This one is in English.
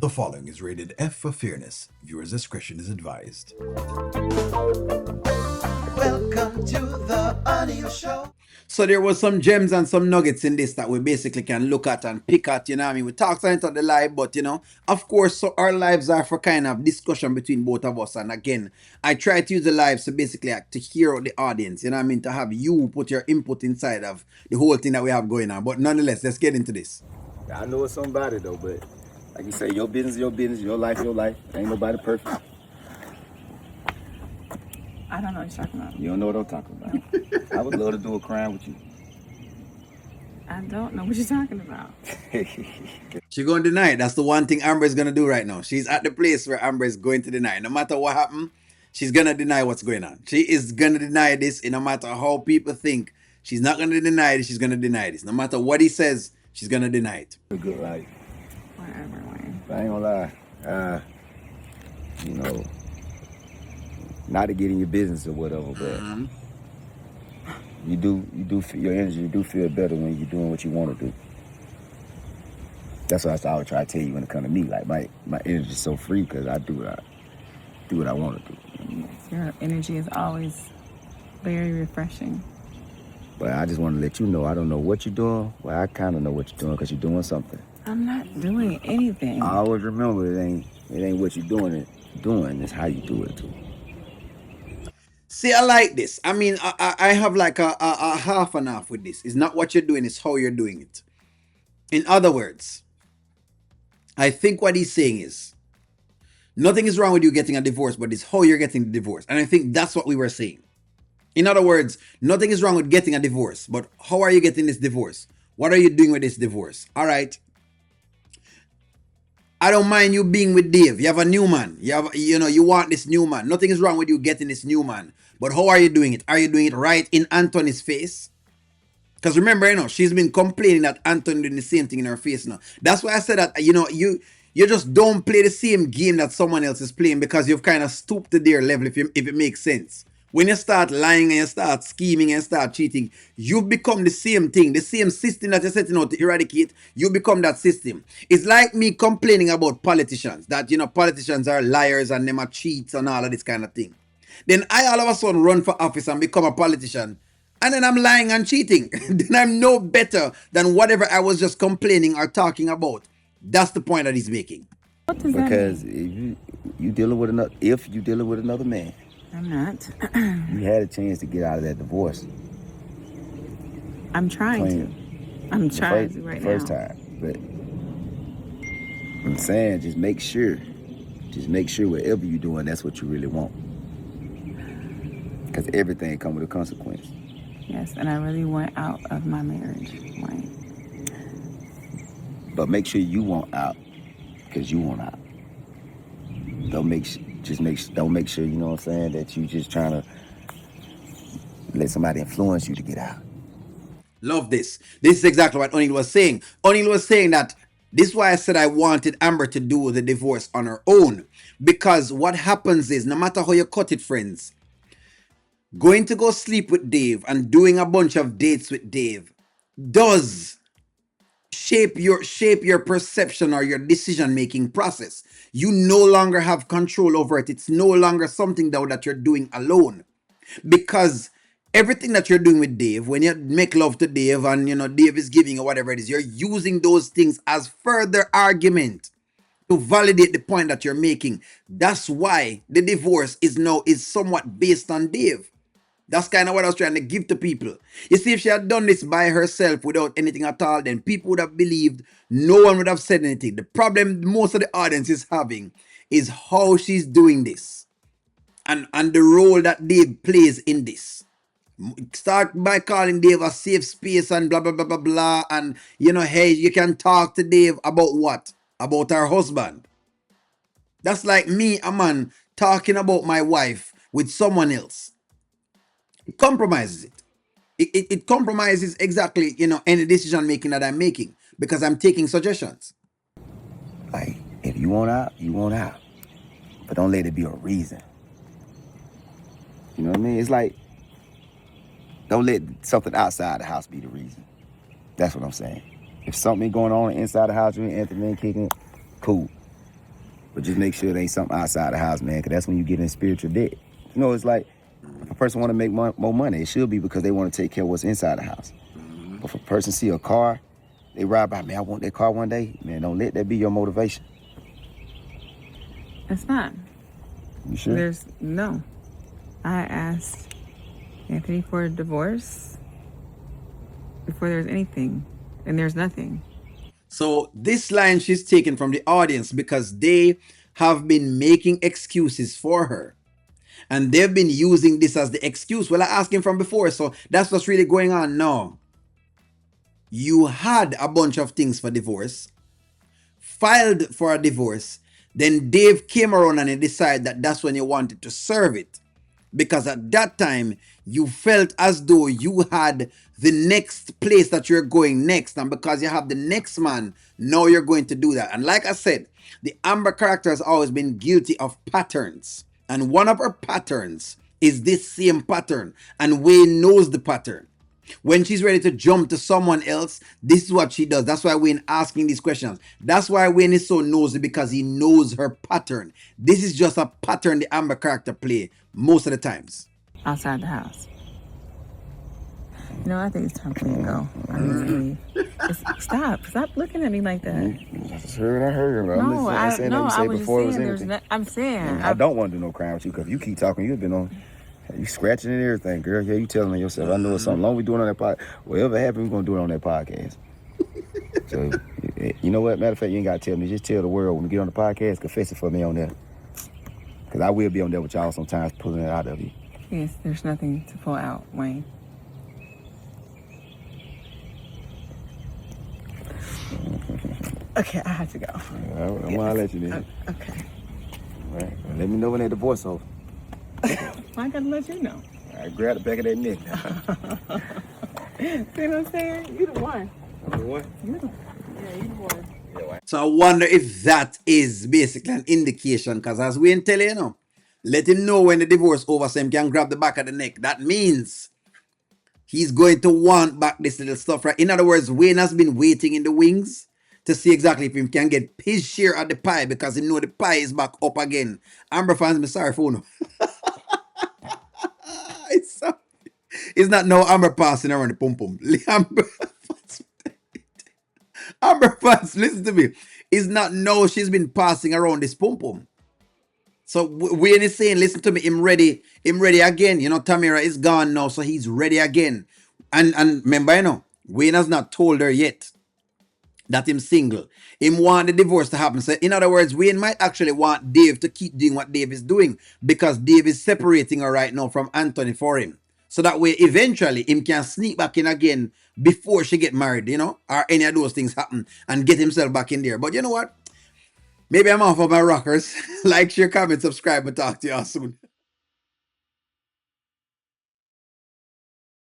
The following is rated F for fairness. Viewers' discretion is advised. Welcome to the Anil Show. So there was some gems and some nuggets in this that we basically can look at and pick at, you know what I mean? We talked into the live, but of course, so our lives are for kind of discussion between both of us. And again, I try to use the lives to basically to hear out the audience, you know what I mean? To have you put your input inside of the whole thing that we have going on. But nonetheless, let's get into this. I know it's somebody though, but like you say, your business, your life, your life. Ain't nobody perfect. I don't know what you're talking about. You don't know what I'm talking about. I would love to do a crime with you. I don't know what you're talking about. She's going to deny it. That's the one thing Amber is going to do right now. She's at the place where Amber is going to deny. No matter what happened, she's going to deny what's going on. She is going to deny this, and no matter how people think. She's not going to deny it. She's going to deny this. No matter what he says, she's going to deny it. A good life. Whatever, Wayne. I ain't gonna lie. Not to get in your business or whatever, but you do feel your energy. You do feel better when you're doing what you want to do. That's what I always try to tell you when it comes to me. Like my energy is so free because I do what I want to do. Yes, your energy is always very refreshing. But I just want to let you know, I don't know what you're doing. Well, I kind of know what you're doing because you're doing something. I'm not doing anything. I always remember it ain't what you're doing. It's how you do it too. See, I like this. I mean, I have like a half and half with this. It's not what you're doing, it's how you're doing it. In other words, I think what he's saying is, nothing is wrong with you getting a divorce, but it's how you're getting the divorce. And I think that's what we were saying. In other words, nothing is wrong with getting a divorce, but how are you getting this divorce? What are you doing with this divorce? All right. I don't mind you being with Dave. You have a new man. You want this new man. Nothing is wrong with you getting this new man. But how are you doing it? Are you doing it right in Anthony's face? Because remember, she's been complaining that Anthony doing the same thing in her face now. That's why I said that, you just don't play the same game that someone else is playing because you've kind of stooped to their level if it makes sense. When you start lying and you start scheming and you start cheating, you become the same thing, the same system that you're setting out to eradicate, you become that system. It's like me complaining about politicians, that, politicians are liars and them are cheats and all of this kind of thing. Then I all of a sudden run for office and become a politician, and then I'm lying and cheating. Then I'm no better than whatever I was just complaining or talking about. That's the point that he's making. What does Because that mean? if you dealing with another man, I'm not. you had a chance to get out of that divorce. I'm trying to. I'm trying to right now. First time. But I'm saying just make sure whatever you're doing, that's what you really want. Because everything comes with a consequence. Yes, and I really want out of my marriage, Wayne. But make sure you want out, because you want out. Don't make sure, you know what I'm saying, that you just trying to let somebody influence you to get out. Love this. This is exactly what O'Neal was saying. O'Neal was saying that this is why I said I wanted Amber to do the divorce on her own. Because what happens is, no matter how you cut it, friends, going to go sleep with Dave and doing a bunch of dates with Dave does shape your perception or your decision-making process. You no longer have control over it. It's no longer something that you're doing alone. Because everything that you're doing with Dave, when you make love to Dave and Dave is giving you whatever it is, you're using those things as further argument to validate the point that you're making. That's why the divorce is somewhat based on Dave. That's kind of what I was trying to give to people. You see, if she had done this by herself without anything at all, then people would have believed, no one would have said anything. The problem most of the audience is having is how she's doing this and the role that Dave plays in this. Start by calling Dave a safe space and blah, blah, blah, blah, blah. And, hey, you can talk to Dave about what? About her husband. That's like me, a man, talking about my wife with someone else. It compromises it. It compromises exactly, any decision making that I'm making because I'm taking suggestions. Like, if you want out, you want out. But don't let it be a reason. You know what I mean? It's like, don't let something outside the house be the reason. That's what I'm saying. If something going on inside the house, you and Anthony kicking, cool. But just make sure it ain't something outside the house, man, because that's when you get in spiritual debt. You know, it's like if a person want to make more money, it should be because they want to take care of what's inside the house. But if a person see a car, they ride by, man, I want that car one day. Man, don't let that be your motivation. It's not. You sure? No. I asked Anthony for a divorce before there's anything, and there's nothing. So this line she's taken from the audience because they have been making excuses for her. And they've been using this as the excuse. Well, I asked him from before, so that's what's really going on now. You had a bunch of things for divorce, filed for a divorce, then Dave came around and he decided that that's when you wanted to serve it. Because at that time, you felt as though you had the next place that you're going next. And because you have the next man, now you're going to do that. And like I said, the Amber character has always been guilty of patterns. And one of her patterns is this same pattern. And Wayne knows the pattern. When she's ready to jump to someone else, this is what she does. That's why Wayne asking these questions. That's why Wayne is so nosy, because he knows her pattern. This is just a pattern the Amber character play most of the times. Outside the house. You know, I think it's time for you to go. I need to leave. Stop looking at me like that. I heard. No, I'm saying I you was before saying it was anything. I'm saying. I don't want to do no crime with you, because you keep talking, you've been on. You scratching and everything, girl. Yeah, you telling yourself. I know it's something. Long we doing on that podcast. Whatever happens, we're gonna do it on that podcast. So, you know what? Matter of fact, you ain't gotta tell me. Just tell the world when we get on the podcast. Confess it for me on there, because I will be on there with y'all sometimes, pulling it out of you. Yes, there's nothing to pull out, Wayne. Okay, I have to go. I'm gonna let you then. Okay. All right. Well, let me know when that divorce over. I gotta let you know. I grab the back of that neck. See what I'm saying? You the one. The what? You the one. So I wonder if that is basically an indication, because as Wayne tell you, let him know when the divorce over so he can grab the back of the neck. That means he's going to want back this little stuff, right? In other words, Wayne has been waiting in the wings to see exactly if he can get his share of the pie, because he know the pie is back up again. Amber fans, I'm sorry for no. It's not no Amber passing around the pum pum. Amber fans, listen to me. It's not no she's been passing around this pum pum. So Wayne is saying, listen to me, him ready again. You know, Tamira is gone now, so he's ready again. And remember, Wayne has not told her yet that him single. Him want the divorce to happen. So in other words, Wayne might actually want Dave to keep doing what Dave is doing, because Dave is separating her right now from Anthony for him. So that way, eventually, him can sneak back in again before she get married, or any of those things happen, and get himself back in there. But you know what? Maybe I'm off of my rockers. Like, share, comment, subscribe, and talk to y'all soon.